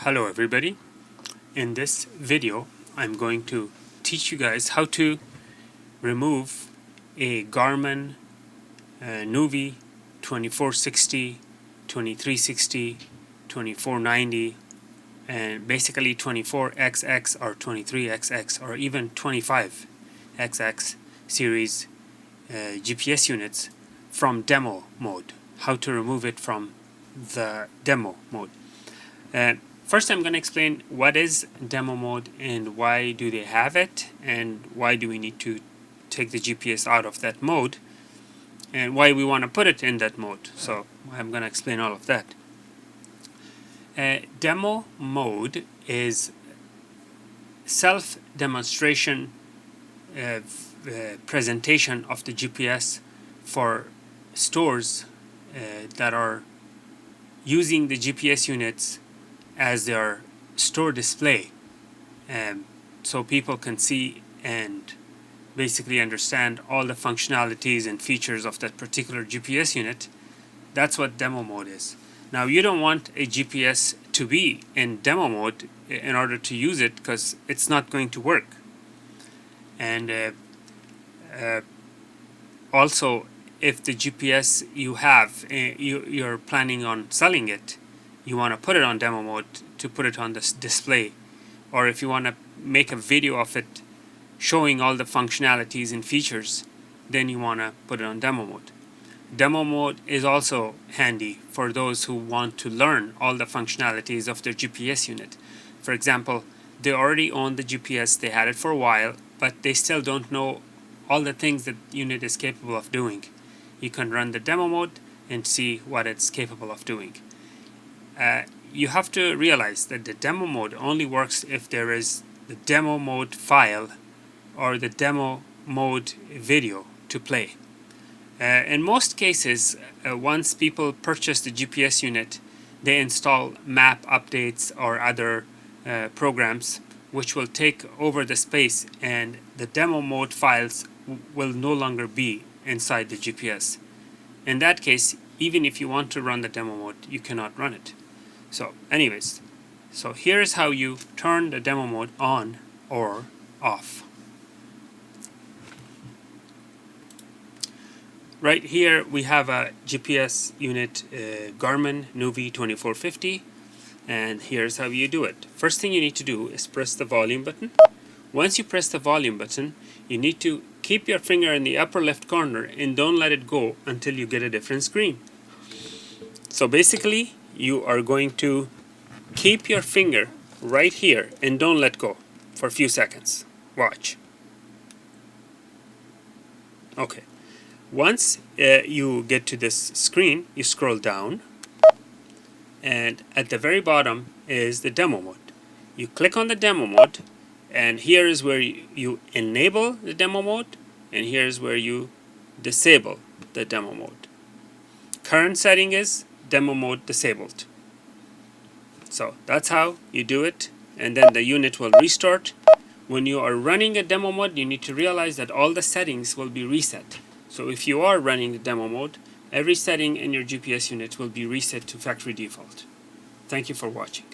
Hello everybody. In this video I'm going to teach you guys how to remove a Garmin Nuvi 2460, 2360, 2490 and basically 24XX or 23XX or even 25XX series GPS units from demo mode. How to remove it from the demo mode. First I'm going to explain what is demo mode and why do they have it and why do we need to take the GPS out of that mode and why we want to put it in that mode. So I'm going to explain all of that. Demo mode is self-demonstration presentation of the GPS for stores that are using the GPS units as their store display, so people can see and basically understand all the functionalities and features of that particular GPS unit. That's what demo mode is. Now you don't want a GPS to be in demo mode in order to use it, because it's not going to work. And also, if the GPS you have, you're planning on selling it, you want to put it on demo mode to put it on this display, or if you want to make a video of it showing all the functionalities and features, then you want to put it on demo mode. Demo mode is also handy for those who want to learn all the functionalities of their GPS unit. For example, they already own the GPS, they had it for a while, but they still don't know all the things that unit is capable of doing. You can run the demo mode and see what it's capable of doing. You have to realize that the demo mode only works if there is the demo mode file or the demo mode video to play. In most cases, once people purchase the GPS unit, they install map updates or other programs which will take over the space, and the demo mode files will no longer be inside the GPS. In that case, even if you want to run the demo mode, you cannot run it. So anyways, so here's how you turn the demo mode on or off. Right here we have a GPS unit, Garmin Nuvi 2450, and here's how you do it. First thing you need to do is press the volume button. Once you press the volume button, you need to keep your finger in the upper left corner and don't let it go until you get a different screen. So basically, you are going to keep your finger right here and don't let go for a few seconds. Watch. Okay. Once you get to this screen, you scroll down, and at the very bottom is the demo mode. You click on the demo mode, and here is where you enable the demo mode, and here is where you disable the demo mode. Current setting is demo mode disabled. So that's how you do it, and then the unit will restart. When you are running a demo mode, you need to realize that all the settings will be reset. So if you are running the demo mode, every setting in your GPS unit will be reset to factory default. Thank you for watching.